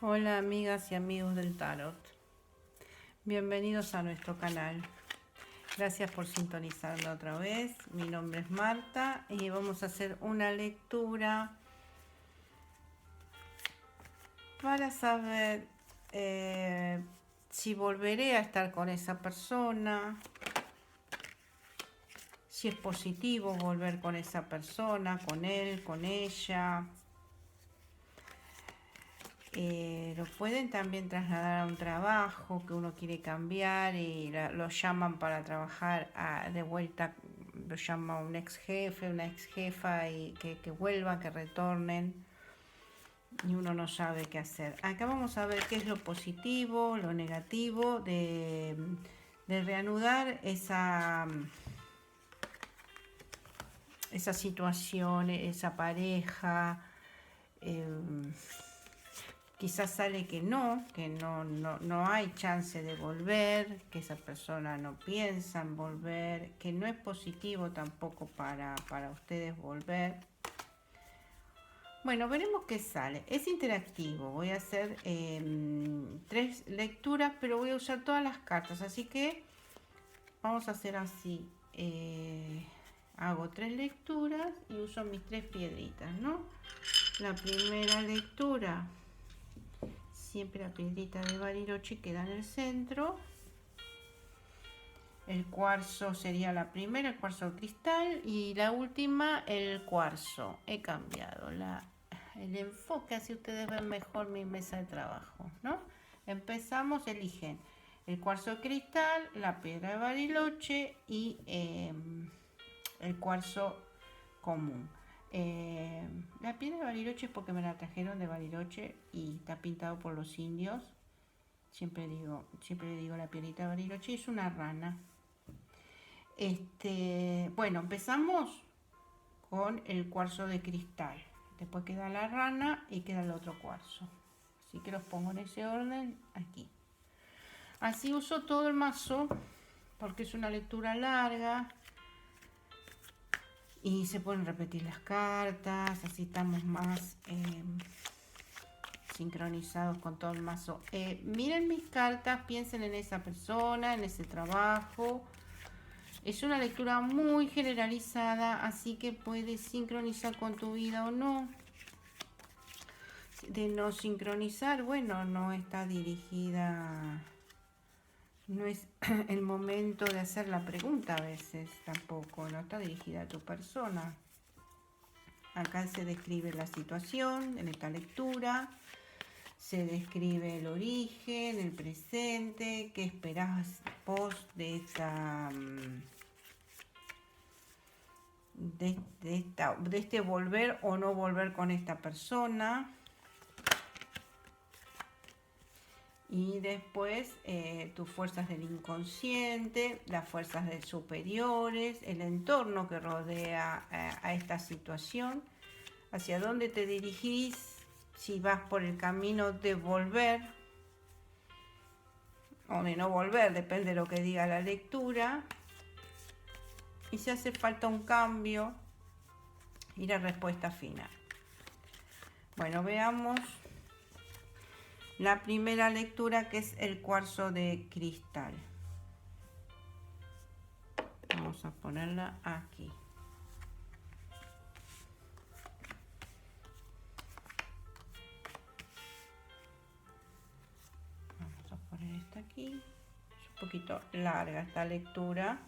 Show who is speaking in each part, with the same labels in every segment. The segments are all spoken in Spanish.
Speaker 1: Hola amigas y amigos del tarot, bienvenidos a nuestro canal. Gracias por sintonizarme otra vez. Mi nombre es Marta y vamos a hacer una lectura para saber si volveré a estar con esa persona, si es positivo volver con esa persona, con él, con ella. Lo pueden también trasladar a un trabajo que uno quiere cambiar y lo llaman para trabajar de vuelta, lo llama un ex jefe, una ex jefa y que vuelvan, que retornen y uno no sabe qué hacer. Acá vamos a ver qué es lo positivo, lo negativo de reanudar esa situación, esa pareja. Quizás sale que no hay chance de volver, que esa persona no piensa en volver, que no es positivo tampoco para ustedes volver. Bueno, veremos qué sale. Es interactivo, voy a hacer 3 lecturas, pero voy a usar todas las cartas, así que vamos a hacer así. Hago 3 lecturas y uso mis 3 piedritas, ¿no? La primera lectura, siempre la piedrita de Bariloche queda en el centro. El cuarzo sería la primera, el cuarzo cristal, y la última el cuarzo. He cambiado el enfoque, así ustedes ven mejor mi mesa de trabajo, ¿no? Empezamos, eligen el cuarzo cristal, la piedra de Bariloche y el cuarzo común. La piedra de Bariloche es porque me la trajeron de Bariloche y está pintado por los indios. Siempre le digo la piedrita de Bariloche, es una rana. Bueno, empezamos con el cuarzo de cristal. Después queda la rana y queda el otro cuarzo. Así que los pongo en ese orden aquí. Así uso todo el mazo porque es una lectura larga y se pueden repetir las cartas, así estamos más sincronizados con todo el mazo. Miren mis cartas, piensen en esa persona, en ese trabajo. Es una lectura muy generalizada, así que puedes sincronizar con tu vida o no. De no sincronizar, bueno, no está dirigida, no es el momento de hacer la pregunta a veces tampoco, no está dirigida a tu persona. Acá se describe la situación en esta lectura, se describe el origen, el presente, qué esperás vos de esta... de este volver o no volver con esta persona. Y después tus fuerzas del inconsciente, las fuerzas del superiores, el entorno que rodea a esta situación, hacia dónde te dirigís, si vas por el camino de volver o de no volver, depende de lo que diga la lectura. Y si hace falta un cambio y la respuesta final. Bueno, veamos la primera lectura, que es el cuarzo de cristal. Vamos a ponerla aquí. Vamos a poner esta aquí. Es un poquito larga esta lectura.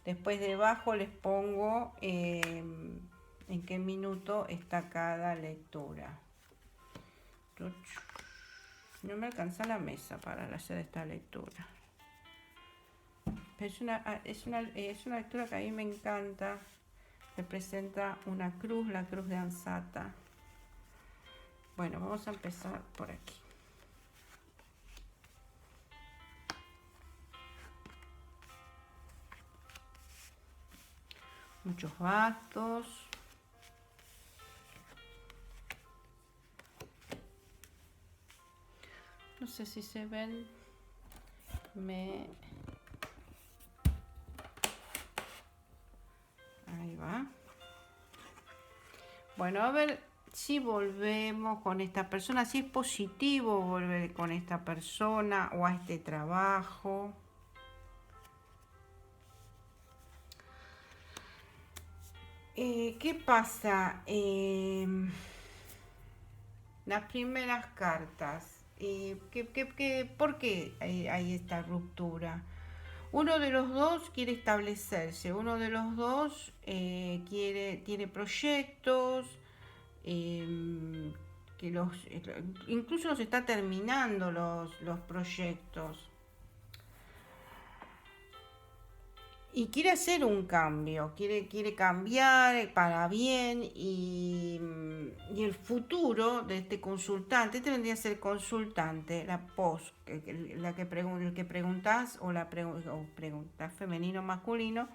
Speaker 1: Después debajo les pongo en qué minuto está cada lectura. No me alcanza la mesa para hacer esta lectura. Pero es una lectura que a mí me encanta. Representa una cruz, la cruz de Ansata. Bueno, vamos a empezar por aquí. Muchos bastos. No sé si se ven. Ahí va. Bueno, a ver si volvemos con esta persona, si es positivo volver con esta persona o a este trabajo. ¿Qué pasa? Las primeras cartas. ¿Por qué hay esta ruptura? Uno de los dos quiere establecerse, uno de los dos tiene proyectos, eh, incluso los está terminando los proyectos. Y quiere hacer un cambio, quiere cambiar para bien y el futuro de este consultante, este vendría a ser consultante, la post, la que el que preguntás o preguntas femenino o masculino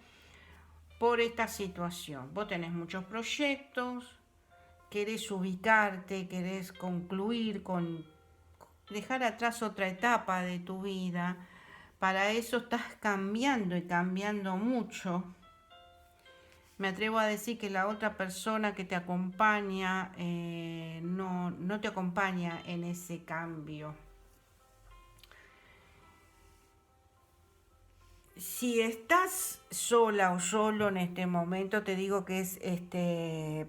Speaker 1: por esta situación. Vos tenés muchos proyectos, querés ubicarte, querés concluir dejar atrás otra etapa de tu vida. Para eso estás cambiando y cambiando mucho. Me atrevo a decir que la otra persona que te acompaña no te acompaña en ese cambio. Si estás sola o solo en este momento, te digo que es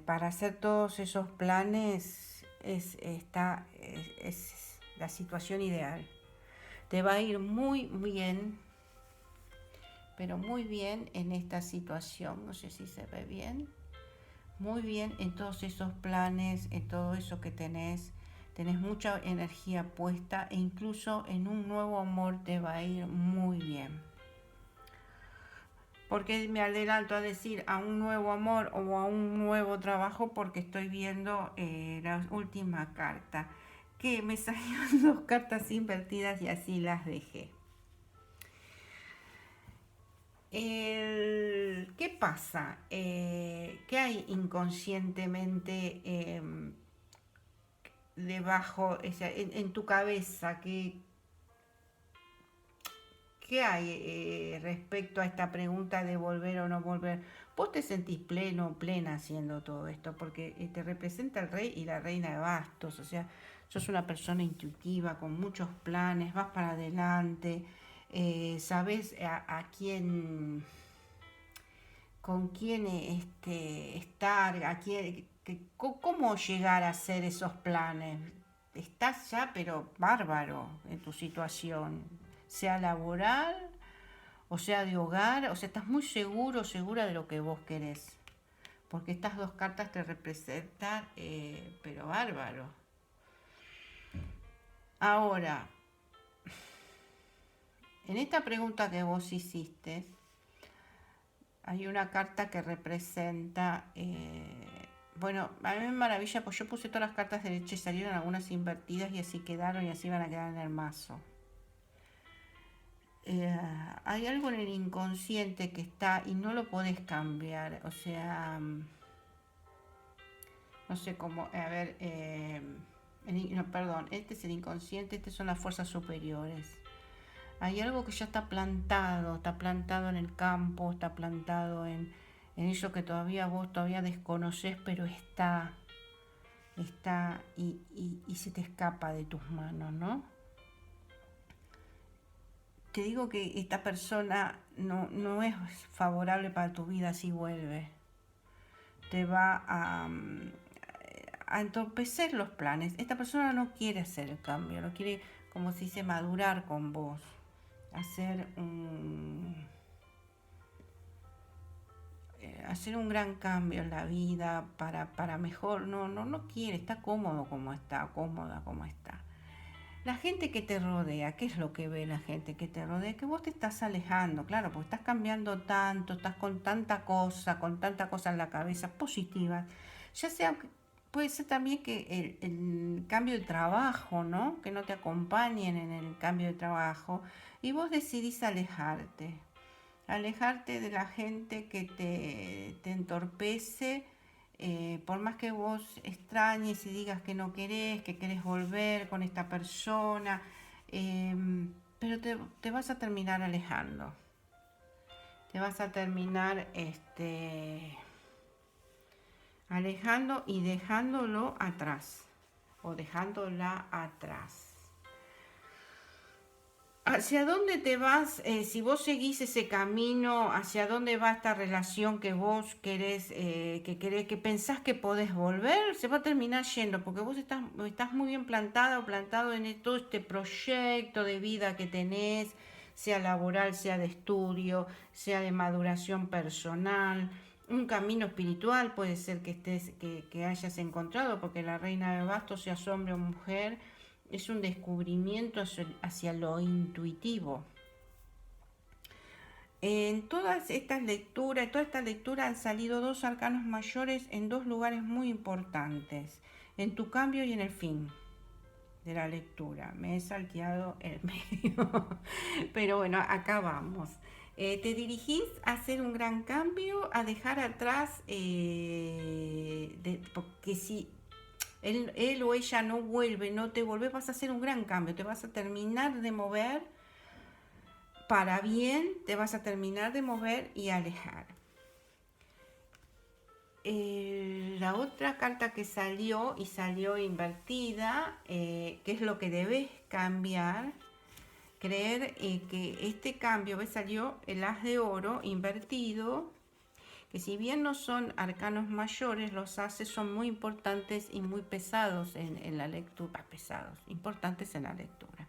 Speaker 1: para hacer todos esos planes es la situación ideal. Te va a ir muy bien, pero muy bien en esta situación. No sé si se ve bien. Muy bien en todos esos planes, en todo eso que tenés. Tenés mucha energía puesta e incluso en un nuevo amor te va a ir muy bien. Porque me adelanto a decir a un nuevo amor o a un nuevo trabajo porque estoy viendo la última carta. Que me salieron dos cartas invertidas y así las dejé. ¿Qué pasa? ¿Qué hay inconscientemente debajo, en tu cabeza? ¿Qué hay respecto a esta pregunta de volver o no volver? Vos te sentís pleno o plena haciendo todo esto, porque te representa el rey y la reina de bastos, o sea, sos una persona intuitiva, con muchos planes, vas para adelante, sabés a quién, con quién estar, cómo llegar a hacer esos planes. Estás ya, pero bárbaro en tu situación, sea laboral o sea de hogar, o sea, estás muy seguro, segura de lo que vos querés. Porque estas dos cartas te representan, pero bárbaro. Ahora, en esta pregunta que vos hiciste, hay una carta que representa, bueno, a mí me maravilla, pues yo puse todas las cartas de derecha y salieron algunas invertidas y así quedaron y así van a quedar en el mazo. Hay algo en el inconsciente que está y no lo podés cambiar, o sea, no sé cómo, a ver, no, perdón, este es el inconsciente, estas son las fuerzas superiores. Hay algo que ya está plantado en el campo, está plantado en eso que todavía vos todavía desconoces, pero está y se te escapa de tus manos, ¿no? Te digo que esta persona no es favorable para tu vida si vuelve. Te va a entorpecer los planes. Esta persona no quiere hacer el cambio, no quiere, como se dice, madurar con vos. Hacer un gran cambio en la vida para mejor. No quiere, está cómodo como está, cómoda como está. La gente que te rodea, ¿qué es lo que ve la gente que te rodea? Que vos te estás alejando, claro, porque estás cambiando tanto, estás con tanta cosa en la cabeza positiva. Ya sea, puede ser también que el cambio de trabajo, ¿no? Que no te acompañen en el cambio de trabajo y vos decidís alejarte de la gente que te entorpece, por más que vos extrañes y digas que no querés, que querés volver con esta persona, pero te vas a terminar alejando. Te vas a terminar alejando y dejándolo atrás o dejándola atrás. ¿Hacia dónde te vas? Si vos seguís ese camino, ¿hacia dónde va esta relación que vos querés, que pensás que podés volver? Se va a terminar yendo, porque vos estás muy bien plantada o plantado en todo este proyecto de vida que tenés, sea laboral, sea de estudio, sea de maduración personal, un camino espiritual puede ser que hayas encontrado, porque la reina de bastos, sea hombre o mujer, es un descubrimiento hacia lo intuitivo. En todas estas lecturas han salido dos arcanos mayores en dos lugares muy importantes, en tu cambio y en el fin de la lectura. Me he salteado el medio, pero bueno, acá vamos. Te dirigís a hacer un gran cambio, a dejar atrás, porque si él o ella no vuelve, no te vuelve, vas a hacer un gran cambio, te vas a terminar de mover para bien, te vas a terminar de mover y alejar. La otra carta que salió y salió invertida, que es lo que debes cambiar, creer que este cambio, ¿ves? Salió el as de oro invertido, que si bien no son arcanos mayores, los ases son muy importantes y muy pesados en la lectura, importantes en la lectura.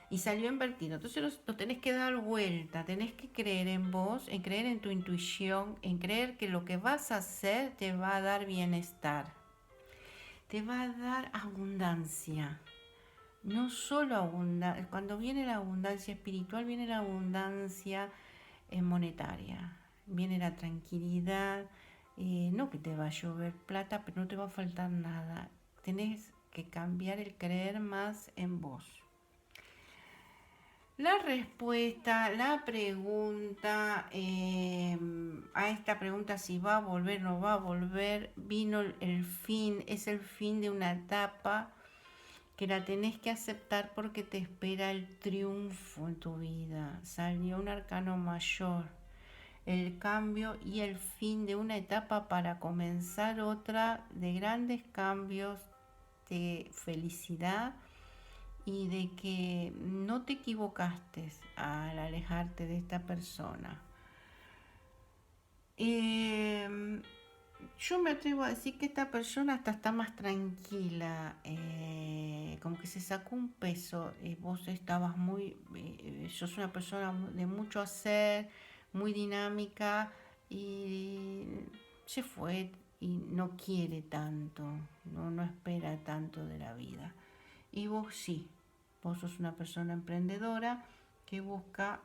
Speaker 1: Y salió invertido, entonces lo tenés que dar vuelta, tenés que creer en vos, en creer en tu intuición, en creer que lo que vas a hacer te va a dar bienestar, te va a dar abundancia. No solo abundancia, cuando viene la abundancia espiritual, viene la abundancia monetaria, viene la tranquilidad, no que te va a llover plata, pero no te va a faltar nada. Tenés que cambiar el creer más en vos. La respuesta, la pregunta, a esta pregunta si va a volver o no va a volver, vino el fin, es el fin de una etapa que la tenés que aceptar porque te espera el triunfo en tu vida. Salió un arcano mayor, el cambio y el fin de una etapa para comenzar otra de grandes cambios, de felicidad y de que no te equivocaste al alejarte de esta persona. Yo me atrevo a decir que esta persona hasta está más tranquila, como que se sacó un peso. Vos estabas sos una persona de mucho hacer, muy dinámica, y se fue y no quiere tanto, no espera tanto de la vida. Y vos sí, vos sos una persona emprendedora que busca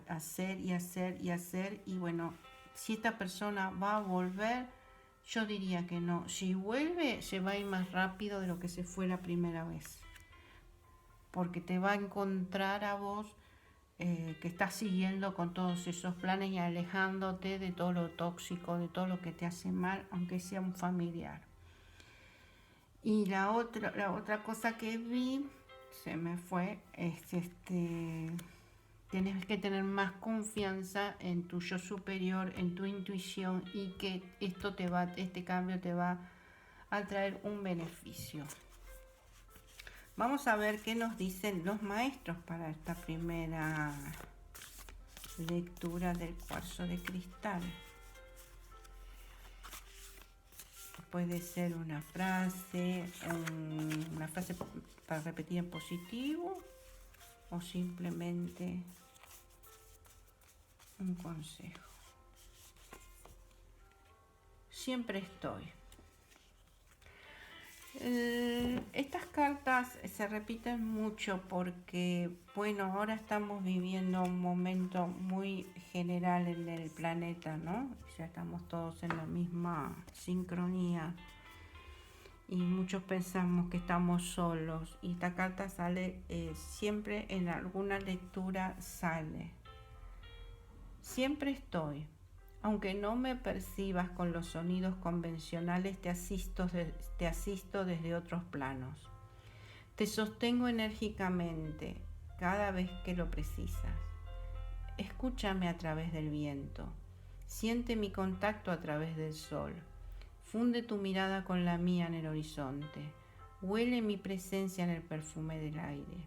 Speaker 1: hacer y hacer y hacer. Y bueno, si esta persona va a volver, yo diría que no. Si vuelve, se va a ir más rápido de lo que se fue la primera vez. Porque te va a encontrar a vos que estás siguiendo con todos esos planes y alejándote de todo lo tóxico, de todo lo que te hace mal, aunque sea un familiar. Y la otra cosa que vi, se me fue, es tienes que tener más confianza en tu yo superior, en tu intuición, y que este cambio te va a traer un beneficio. Vamos a ver qué nos dicen los maestros para esta primera lectura del cuarzo de cristal. Puede ser una frase para repetir en positivo, o simplemente un consejo. Siempre estoy. Estas cartas se repiten mucho porque, bueno, ahora estamos viviendo un momento muy general en el planeta, ¿no? Ya estamos todos en la misma sincronía y muchos pensamos que estamos solos, y esta carta sale siempre en alguna lectura, sale. Siempre estoy. Aunque no me percibas con los sonidos convencionales, te asisto desde otros planos. Te sostengo enérgicamente cada vez que lo precisas. Escúchame a través del viento. Siente mi contacto a través del sol. Funde tu mirada con la mía en el horizonte. Huele mi presencia en el perfume del aire.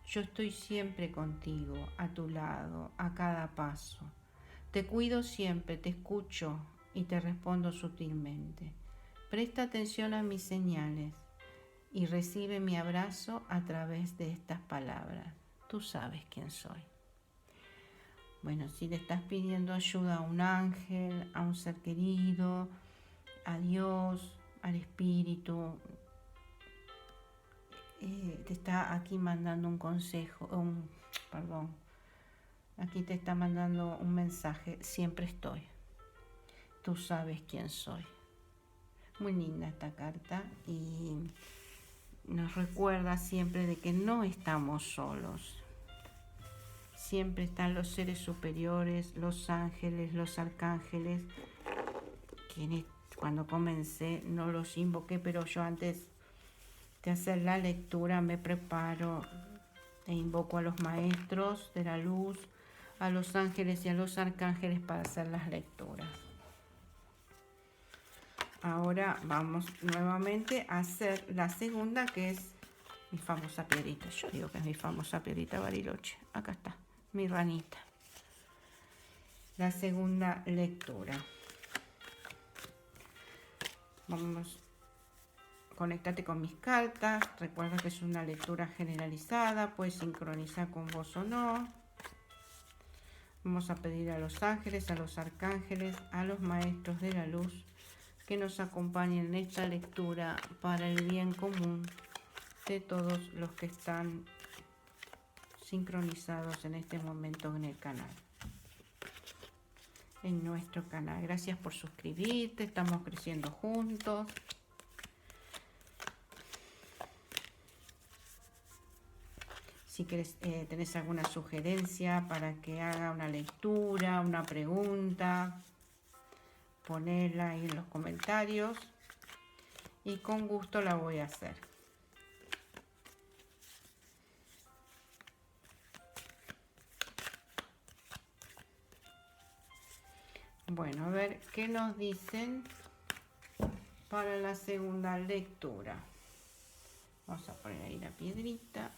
Speaker 1: Yo estoy siempre contigo, a tu lado, a cada paso. Te cuido siempre, te escucho y te respondo sutilmente. Presta atención a mis señales y recibe mi abrazo a través de estas palabras. Tú sabes quién soy. Bueno, si le estás pidiendo ayuda a un ángel, a un ser querido, a Dios, al Espíritu, te está aquí mandando un consejo, aquí te está mandando un mensaje. Siempre estoy. Tú sabes quién soy. Muy linda esta carta y nos recuerda siempre de que no estamos solos. Siempre están los seres superiores, los ángeles, los arcángeles, que cuando comencé no los invoqué, pero yo antes de hacer la lectura me preparo e invoco a los maestros de la luz, a los ángeles y a los arcángeles para hacer las lecturas. Ahora vamos nuevamente a hacer la segunda, que es mi famosa piedrita. Yo digo que es mi famosa piedrita Bariloche. Acá está, mi ranita. La segunda lectura. Vamos, conéctate con mis cartas. Recuerda que es una lectura generalizada. Puedes sincronizar con vos o no. Vamos a pedir a los ángeles, a los arcángeles, a los maestros de la luz que nos acompañen en esta lectura para el bien común de todos los que están sincronizados en este momento en el canal, en nuestro canal. Gracias por suscribirte, estamos creciendo juntos. Si tenés alguna sugerencia para que haga una lectura, una pregunta, ponela ahí en los comentarios y con gusto la voy a hacer. Bueno, a ver qué nos dicen para la segunda lectura. Vamos a poner ahí la piedrita.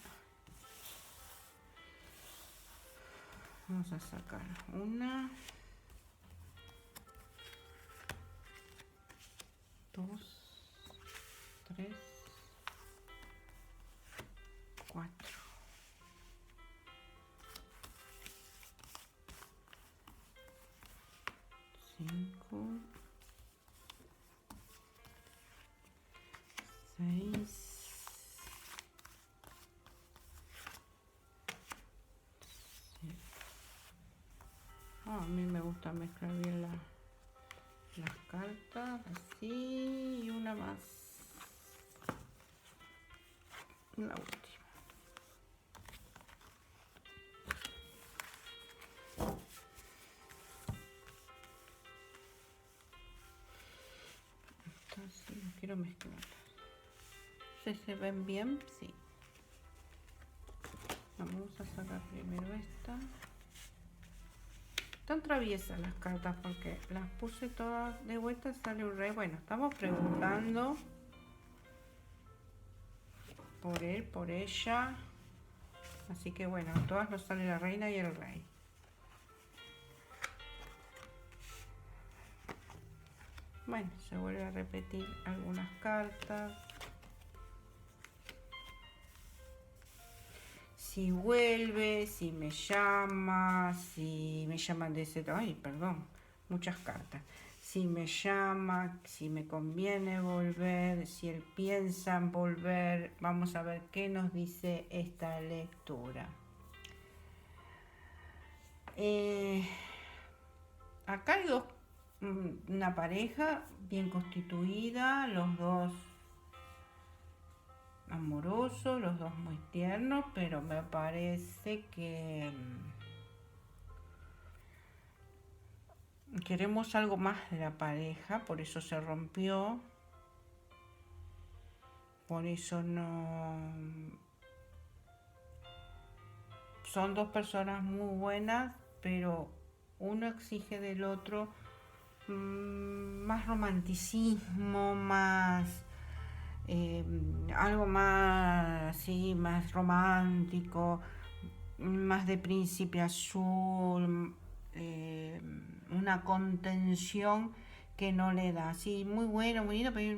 Speaker 1: Vamos a sacar una, 2, 3, 4. 5, 6, 7. A mí me gusta mezclar bien las cartas, así, y una más. La última. Así, no quiero mezclarlas. ¿Se ven bien? Sí. Vamos a sacar primero esta. Están traviesas las cartas porque las puse todas de vuelta y sale un rey. Bueno, estamos preguntando por él, por ella. Así que bueno, todas nos sale la reina y el rey. Bueno, se vuelve a repetir algunas cartas. Si vuelve, si me llaman de ese... Ay, perdón, muchas cartas. Si me llama, si me conviene volver, si él piensa en volver. Vamos a ver qué nos dice esta lectura. Acá hay una pareja bien constituida, los dos amorosos, los dos muy tiernos, pero me parece que queremos algo más de la pareja, por eso se rompió, por eso no... Son dos personas muy buenas, pero uno exige del otro más romanticismo, más algo más así, más romántico, más de príncipe azul, una contención que no le da. Sí, muy bueno, muy lindo, pero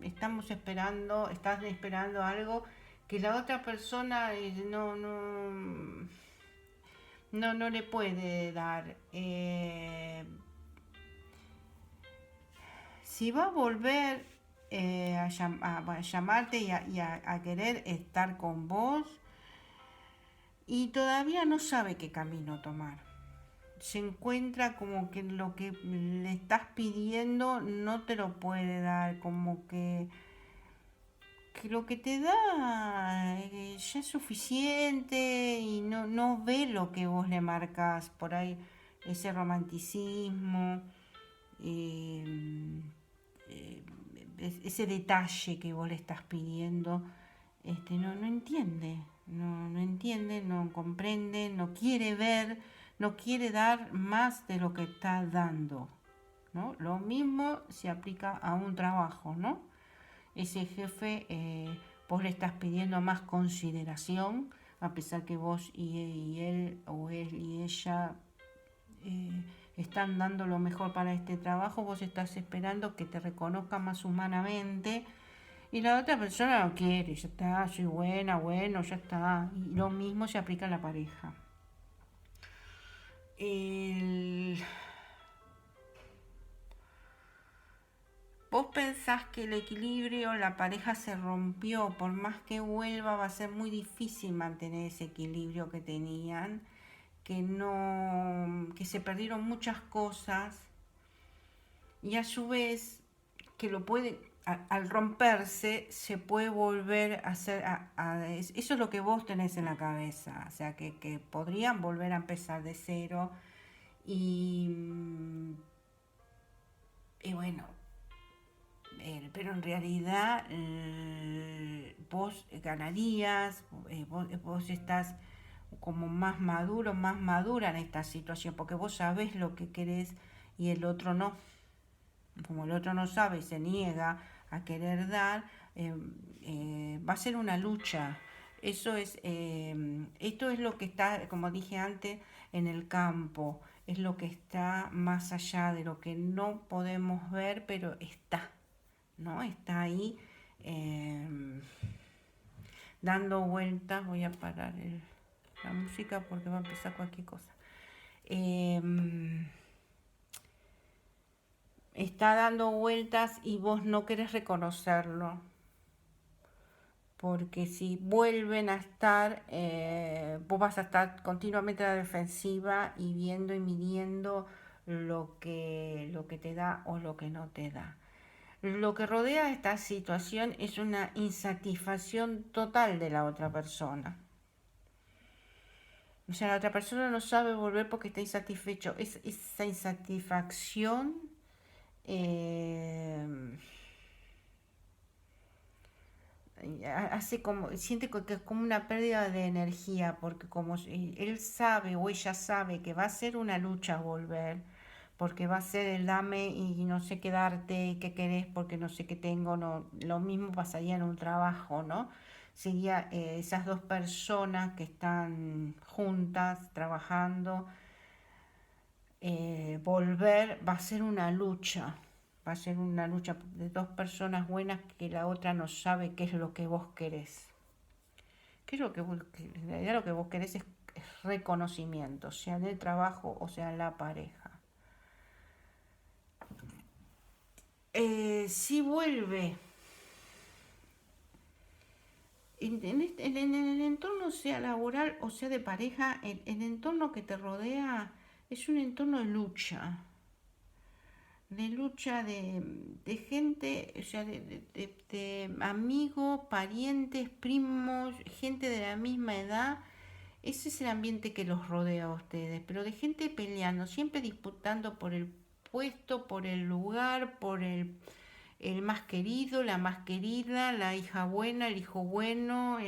Speaker 1: estás esperando algo que la otra persona no le puede dar. Si va a volver a llamarte y a querer estar con vos, y todavía no sabe qué camino tomar. Se encuentra como que lo que le estás pidiendo no te lo puede dar, como que lo que te da ya es suficiente y no ve lo que vos le marcas por ahí, ese romanticismo, eh, eh, ese detalle que vos le estás pidiendo, no entiende, no entiende, no comprende, no quiere ver, no quiere dar más de lo que está dando, ¿no? Lo mismo se aplica a un trabajo, ¿no? Ese jefe, vos le estás pidiendo más consideración, a pesar que vos y él o él y ella eh, están dando lo mejor para este trabajo, vos estás esperando que te reconozca más humanamente y la otra persona no quiere, ya está, soy buena, bueno, ya está. Y lo mismo se aplica a la pareja. El... Vos pensás que el equilibrio, la pareja se rompió, por más que vuelva va a ser muy difícil mantener ese equilibrio que tenían, que se perdieron muchas cosas y a su vez que lo puede, al romperse se puede volver a hacer, eso es lo que vos tenés en la cabeza, o sea que podrían volver a empezar de cero y, y bueno, pero en realidad vos ganarías, vos estás como más maduro, más madura en esta situación, porque vos sabés lo que querés y el otro no. Como el otro no sabe y se niega a querer dar, va a ser una lucha. Esto es lo que está, como dije antes, en el campo, es lo que está más allá de lo que no podemos ver, pero está, ¿no? Está ahí dando vueltas. Voy a parar la música porque va a empezar cualquier cosa. Está dando vueltas y vos no querés reconocerlo. Porque si vuelven a estar, vos vas a estar continuamente a la defensiva y viendo y midiendo lo que te da o lo que no te da. Lo que rodea esta situación es una insatisfacción total de la otra persona. O sea, la otra persona no sabe volver porque está insatisfecho. Esa insatisfacción hace como, siente que es como una pérdida de energía, porque como él sabe o ella sabe que va a ser una lucha volver, porque va a ser el dame y no sé qué darte, qué querés, porque no sé qué tengo, no, lo mismo pasaría en un trabajo, ¿no? Sería esas dos personas que están juntas, trabajando, volver va a ser una lucha. Va a ser una lucha de dos personas buenas que la otra no sabe qué es lo que vos querés. ¿Qué es lo que vos, en realidad lo que vos querés es reconocimiento, sea en el trabajo o sea en la pareja. Si vuelve en el entorno, sea laboral o sea de pareja, el entorno que te rodea es un entorno de gente, o sea, de amigos, parientes, primos, gente de la misma edad. Ese es el ambiente que los rodea a ustedes, pero de gente peleando, siempre disputando por el puesto, por el lugar, por el más querido, la más querida, la hija buena, el hijo bueno,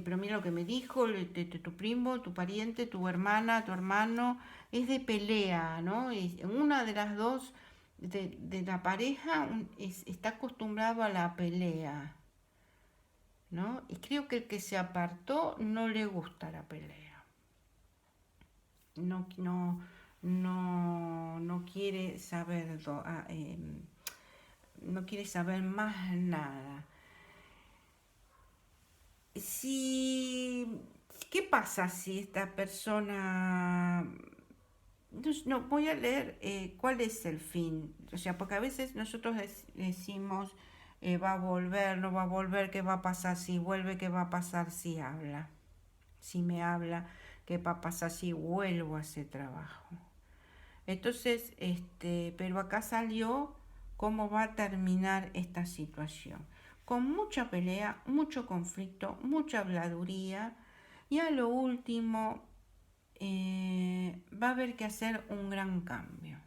Speaker 1: pero mira lo que me dijo, tu primo, tu pariente, tu hermana, tu hermano, es de pelea, ¿no? Una de las dos de la pareja está acostumbrado a la pelea, ¿no? Y creo que el que se apartó no le gusta la pelea. No quiere saber, no quiere saber más nada. ¿Qué pasa si esta persona... No, voy a leer cuál es el fin. O sea, porque a veces nosotros decimos, va a volver, no va a volver, qué va a pasar si vuelve, qué va a pasar si habla. Si me habla, qué va a pasar si vuelvo a ese trabajo. Entonces, pero acá salió cómo va a terminar esta situación. Con mucha pelea, mucho conflicto, mucha habladuría y a lo último va a haber que hacer un gran cambio.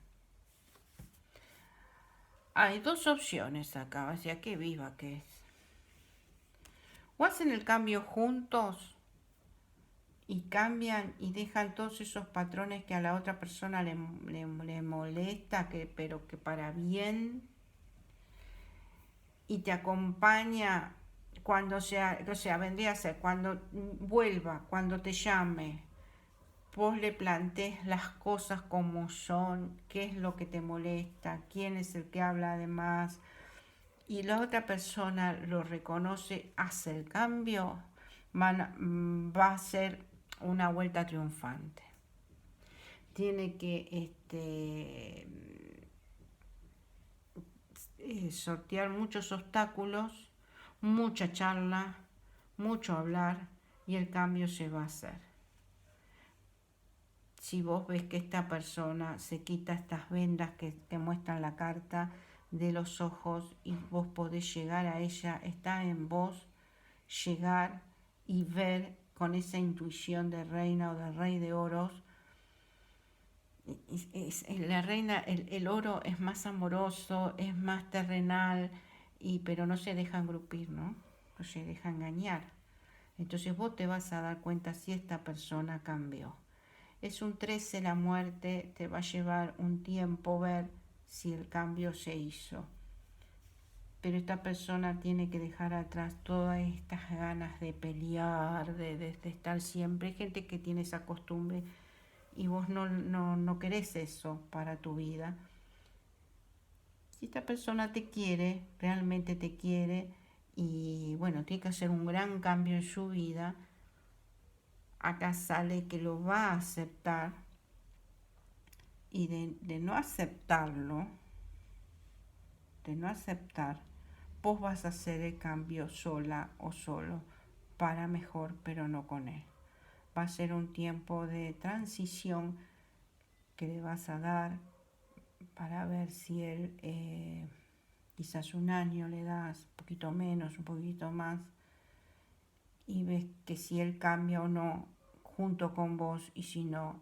Speaker 1: Hay dos opciones acá, o sea, qué viva que es. O hacen el cambio juntos y cambian y dejan todos esos patrones que a la otra persona le molesta, pero que para bien, y te acompaña cuando vendría a ser, cuando vuelva, cuando te llame, vos le plantees las cosas como son, qué es lo que te molesta, quién es el que habla además, y la otra persona lo reconoce, hace el cambio, va a ser una vuelta triunfante. Tiene que sortear muchos obstáculos, mucha charla, mucho hablar y el cambio se va a hacer. Si vos ves que esta persona se quita estas vendas que muestran la carta de los ojos y vos podés llegar a ella, está en vos llegar y ver con esa intuición de reina o de rey de oros. La reina, el oro es más amoroso, es más terrenal, pero no se deja engrupir, ¿no? No se deja engañar. Entonces vos te vas a dar cuenta si esta persona cambió. Es un 13 la muerte, te va a llevar un tiempo ver si el cambio se hizo. Pero esta persona tiene que dejar atrás todas estas ganas de pelear, de estar siempre. Hay gente que tiene esa costumbre y vos no querés eso para tu vida. Si esta persona te quiere, realmente te quiere, y bueno, tiene que hacer un gran cambio en su vida, acá sale que lo va a aceptar, y de no aceptarlo, vos vas a hacer el cambio sola o solo, para mejor, pero no con él. Va a ser un tiempo de transición que le vas a dar para ver si él, quizás un año le das, un poquito menos, un poquito más, y ves que si él cambia o no junto con vos, y si no,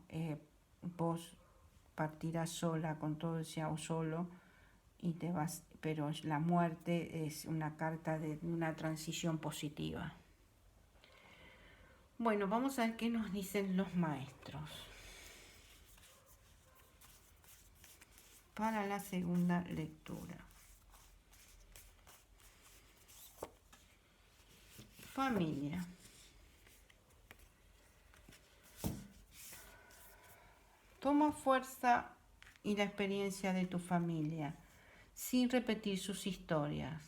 Speaker 1: vos partirás sola con todo ese o solo y te vas, pero la muerte es una carta de una transición positiva. Bueno, vamos a ver qué nos dicen los maestros para la segunda lectura. Familia. Toma fuerza y la experiencia de tu familia, sin repetir sus historias.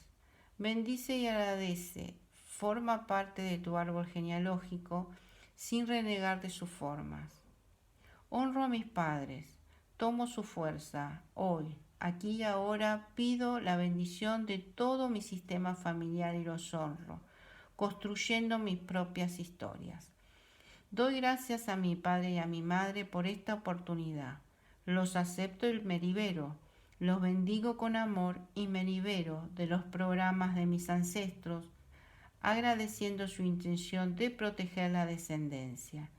Speaker 1: Bendice y agradece. Forma parte de tu árbol genealógico, sin renegar de sus formas. Honro a mis padres. Tomo su fuerza. Hoy, aquí y ahora, pido la bendición de todo mi sistema familiar y los honro, construyendo mis propias historias. Doy gracias a mi padre y a mi madre por esta oportunidad. Los acepto y me libero. Los bendigo con amor y me libero de los programas de mis ancestros, agradeciendo su intención de proteger la descendencia.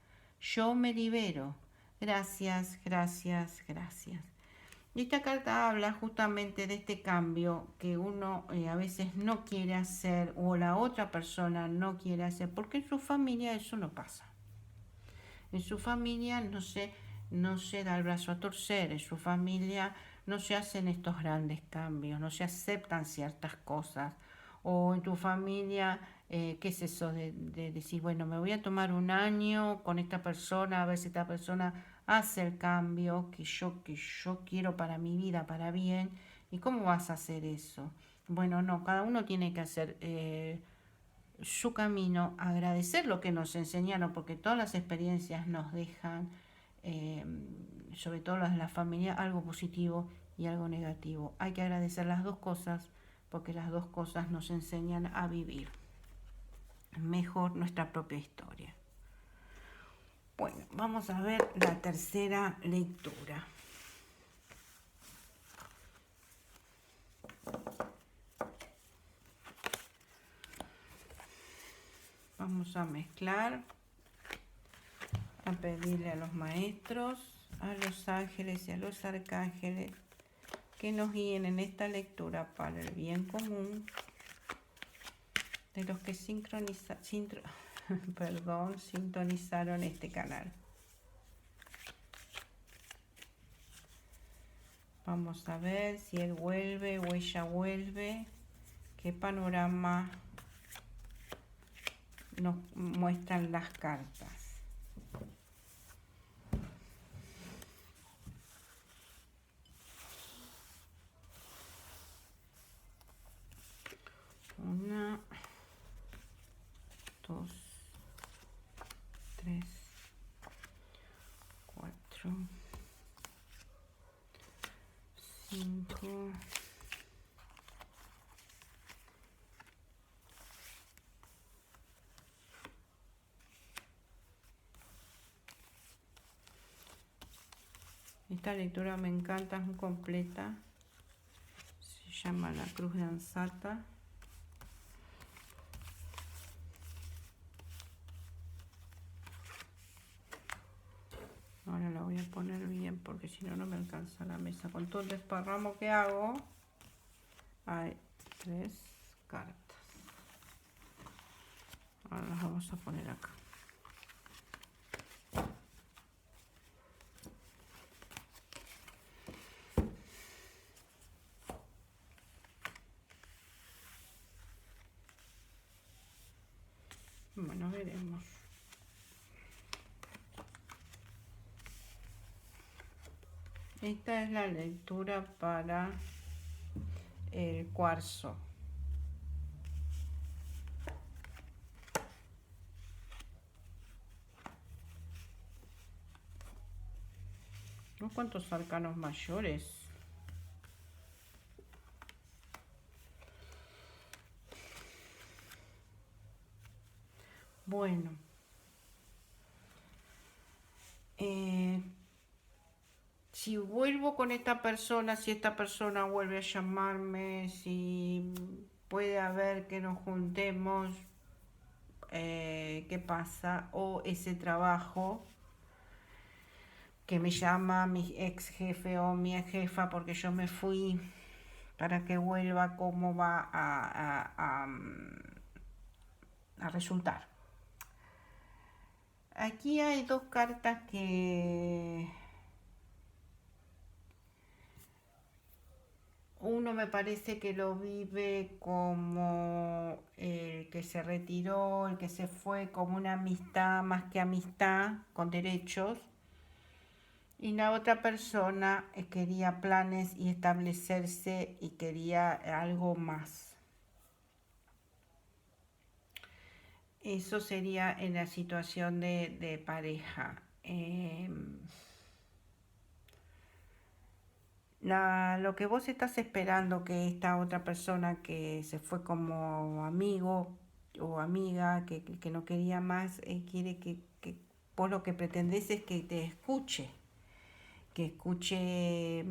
Speaker 1: Yo me libero. Gracias, gracias, gracias. Y esta carta habla justamente de este cambio que uno a veces no quiere hacer o la otra persona no quiere hacer, porque en su familia eso no pasa. En su familia no se da el brazo a torcer, en su familia no se hacen estos grandes cambios, no se aceptan ciertas cosas. O en tu familia, ¿qué es eso de decir, bueno, me voy a tomar un año con esta persona, a ver si esta persona hace el cambio que yo quiero para mi vida, para bien? ¿Y cómo vas a hacer eso? Bueno, no, cada uno tiene que hacer su camino, agradecer lo que nos enseñaron, porque todas las experiencias nos dejan, eh, sobre todo las de la familia, algo positivo y algo negativo. Hay que agradecer las dos cosas, porque las dos cosas nos enseñan a vivir mejor nuestra propia historia. Bueno, vamos a ver la tercera lectura. Vamos a mezclar, a pedirle a los maestros, a los ángeles y a los arcángeles que nos guíen en esta lectura para el bien común de los que sintonizaron este canal. Vamos a ver si él vuelve o ella vuelve, qué panorama nos muestran las cartas. Una, dos, tres, cuatro, cinco, esta lectura me encanta, es muy completa. Se llama La Cruz de Ansata. Ahora la voy a poner bien porque si no, no me alcanza la mesa. Con todo el desparramo que hago, hay 3 cartas. Ahora las vamos a poner acá. Bueno, veremos. Esta es la lectura para el cuarzo. ¿No? ¿Cuántos arcanos mayores? Bueno. Si vuelvo con esta persona, si esta persona vuelve a llamarme, si puede haber que nos juntemos, qué pasa, o ese trabajo que me llama mi ex jefe o mi ex jefa porque yo me fui, para que vuelva, cómo va a resultar. Aquí hay dos cartas que uno me parece que lo vive como el que se retiró, el que se fue, como una amistad más que amistad, con derechos. Y la otra persona quería planes y establecerse y quería algo más. Eso sería en la situación de pareja. Lo que vos estás esperando que esta otra persona que se fue como amigo o amiga, que no quería más, quiere que vos lo que pretendés es que te escuche, que escuche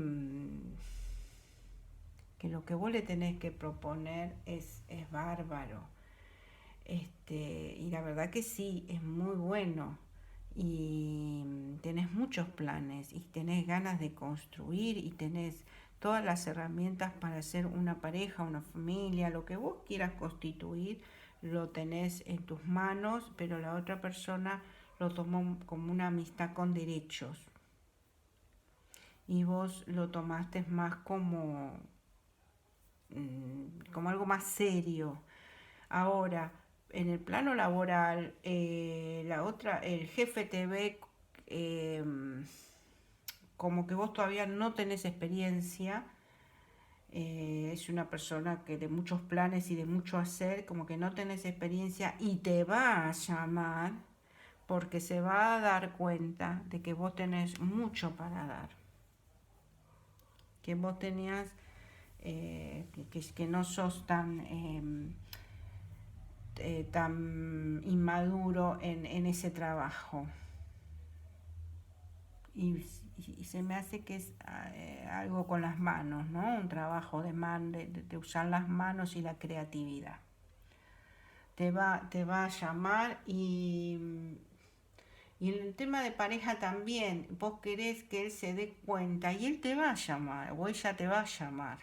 Speaker 1: que lo que vos le tenés que proponer es bárbaro. Y la verdad que sí, es muy bueno. y tenés muchos planes y tenés ganas de construir y tenés todas las herramientas para hacer una pareja, una familia, lo que vos quieras constituir, lo tenés en tus manos, pero la otra persona lo tomó como una amistad con derechos y vos lo tomaste más como algo más serio. Ahora, en el plano laboral, el jefe te ve eh, como que vos todavía no tenés experiencia. Es una persona que de muchos planes y de mucho hacer, como que no tenés experiencia y te va a llamar porque se va a dar cuenta de que vos tenés mucho para dar, que vos tenías, que no sos tan inmaduro en ese trabajo. Y se me hace que es algo con las manos, ¿no? Un trabajo de usar las manos y la creatividad. Te va a llamar y en el tema de pareja también, vos querés que él se dé cuenta y él te va a llamar o ella te va a llamar.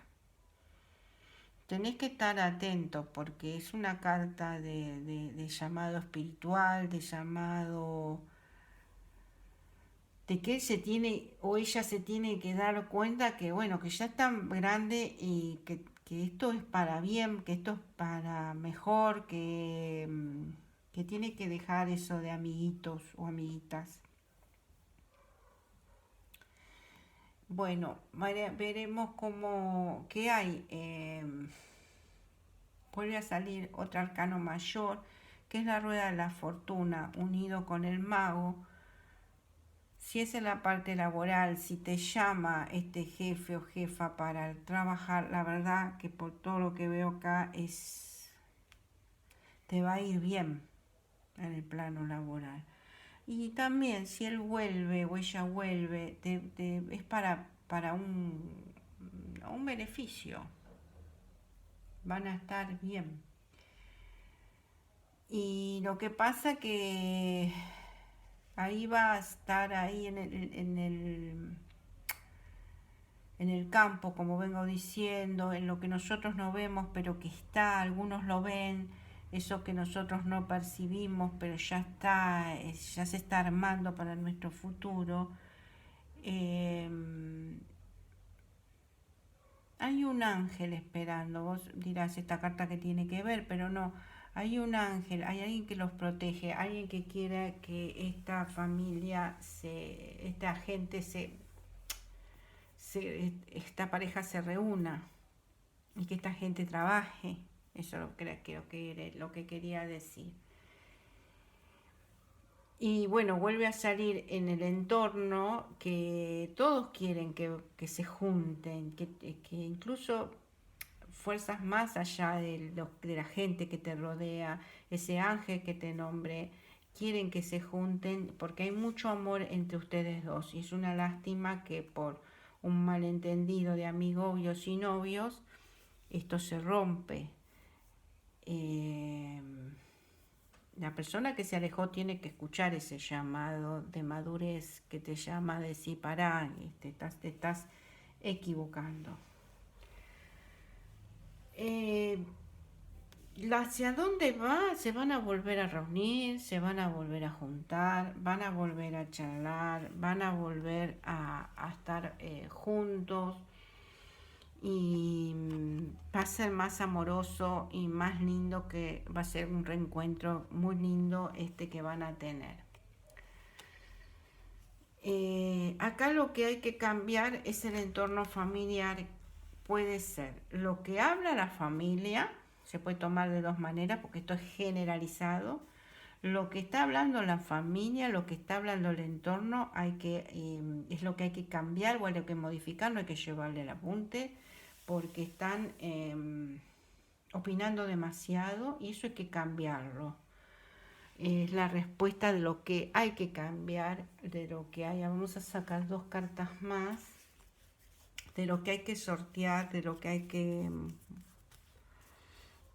Speaker 1: Tenés que estar atento porque es una carta de llamado espiritual, de llamado de que él se tiene o ella se tiene que dar cuenta que bueno, que ya está grande y que esto es para bien, que esto es para mejor, que tiene que dejar eso de amiguitos o amiguitas. Bueno, veremos qué hay. Vuelve a salir otro arcano mayor, que es la rueda de la fortuna, unido con el mago. Si es en la parte laboral, si te llama este jefe o jefa para trabajar, la verdad que por todo lo que veo acá te va a ir bien en el plano laboral. Y también si él vuelve o ella vuelve, es para un beneficio. Van a estar bien. Y lo que pasa que ahí va a estar ahí en el campo, como vengo diciendo, en lo que nosotros no vemos, pero que está, algunos lo ven, eso que nosotros no percibimos, pero ya está, ya se está armando para nuestro futuro. Eh, Hay un ángel esperando, vos dirás esta carta que tiene que ver, pero no, hay un ángel, hay alguien que los protege, alguien que quiera que esta familia, esta gente esta pareja se reúna y que esta gente trabaje. Eso lo que quería decir. Y bueno, vuelve a salir en el entorno que todos quieren que se junten, que incluso fuerzas más allá de la gente que te rodea, ese ángel que te nombré, quieren que se junten porque hay mucho amor entre ustedes dos y es una lástima que por un malentendido de amigobios y novios esto se rompe. La persona que se alejó tiene que escuchar ese llamado de madurez que te llama a decir, pará, te estás equivocando. ¿Hacia dónde va? Se van a volver a reunir, se van a volver a juntar, van a volver a charlar, van a volver a estar juntos y va a ser más amoroso y más lindo, que va a ser un reencuentro muy lindo que van a tener. Acá lo que hay que cambiar es el entorno familiar. Puede ser lo que habla la familia, se puede tomar de dos maneras porque esto es generalizado. Lo que está hablando la familia, lo que está hablando el entorno, es lo que hay que cambiar o hay que modificar, no hay que llevarle el apunte porque están opinando demasiado y eso hay que cambiarlo. Es la respuesta de lo que hay que cambiar, de lo que hay. Vamos a sacar dos cartas más, de lo que hay que sortear, de lo que hay que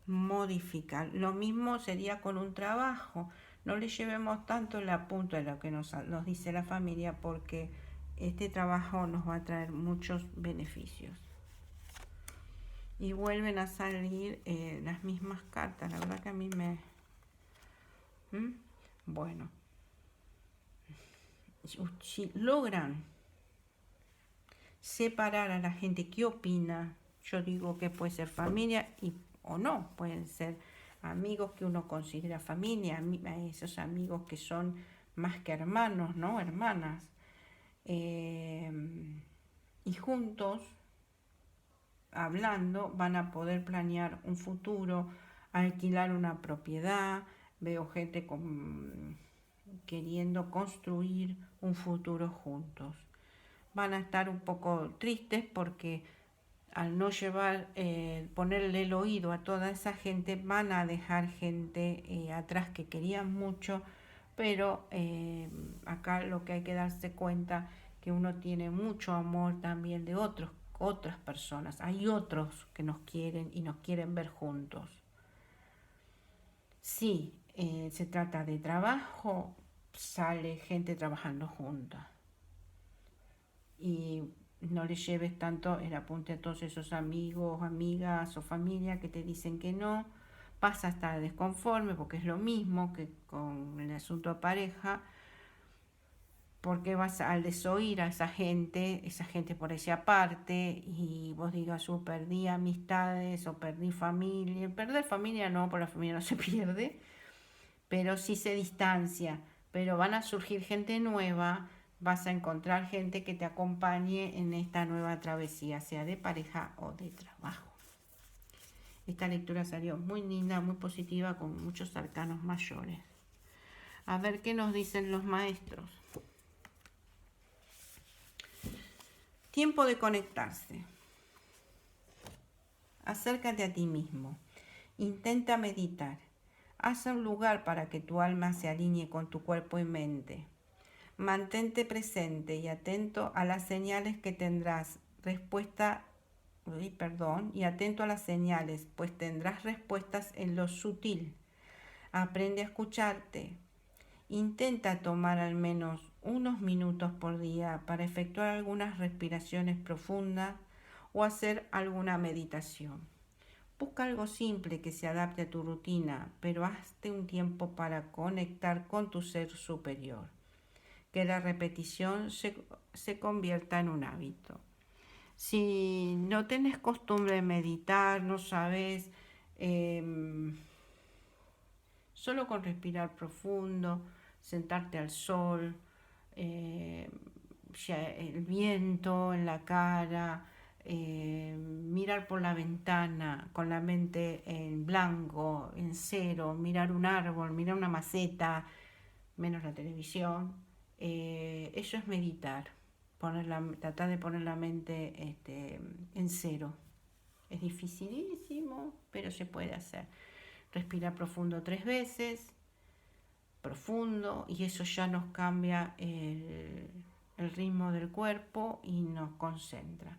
Speaker 1: modificar. Lo mismo sería con un trabajo. no le llevemos tanto la punta de lo que nos dice la familia, porque este trabajo nos va a traer muchos beneficios. Y vuelven a salir las mismas cartas. La verdad que a mí me... Bueno, si logran separar a la gente que opina, yo digo que puede ser familia o no, pueden ser amigos que uno considera familia, esos amigos que son más que hermanos, ¿no? Hermanas. Y juntos, hablando, van a poder planear un futuro, alquilar una propiedad. Veo gente queriendo construir un futuro juntos. Van a estar un poco tristes porque al no ponerle el oído a toda esa gente, van a dejar gente atrás que querían mucho, pero acá lo que hay que darse cuenta que uno tiene mucho amor también de otras personas. Hay otros que nos quieren y nos quieren ver juntos. Sí, se trata de trabajo, sale gente trabajando juntas. Y no le lleves tanto el apunte a todos esos amigos, amigas o familia que te dicen que no. Vas a estar desconforme porque es lo mismo que con el asunto de pareja, porque vas al desoír a esa gente por ese aparte, y vos digas, perdí amistades o perdí familia. Perder familia no, porque la familia no se pierde, pero sí se distancia. Pero van a surgir gente nueva, vas a encontrar gente que te acompañe en esta nueva travesía, sea de pareja o de trabajo. Esta lectura salió muy linda, muy positiva, con muchos arcanos mayores. A ver qué nos dicen los maestros. Tiempo de conectarse. Acércate a ti mismo. Intenta meditar. Haz un lugar para que tu alma se alinee con tu cuerpo y mente. Mantente presente y atento a las señales que tendrás y atento a las señales, pues tendrás respuestas en lo sutil. Aprende a escucharte. Intenta tomar al menos unos minutos por día para efectuar algunas respiraciones profundas o hacer alguna meditación. Busca algo simple que se adapte a tu rutina, pero hazte un tiempo para conectar con tu ser superior. Que la repetición se convierta en un hábito. Si no tenés costumbre de meditar, no sabes, solo con respirar profundo, sentarte al sol, el viento en la cara, mirar por la ventana con la mente en blanco, en cero, mirar un árbol, mirar una maceta, menos la televisión, eso es meditar, tratar de poner la mente en cero. Es dificilísimo, pero se puede hacer. Respirar profundo 3 veces, profundo, y eso ya nos cambia el ritmo del cuerpo y nos concentra.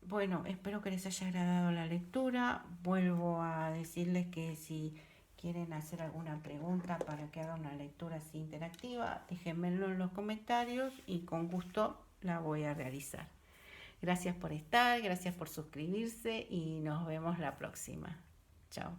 Speaker 1: Bueno, espero que les haya agradado la lectura. Vuelvo a decirles que si quieren hacer alguna pregunta para que haga una lectura así interactiva, déjenmelo en los comentarios y con gusto la voy a realizar. Gracias por estar, gracias por suscribirse y nos vemos la próxima. Chao.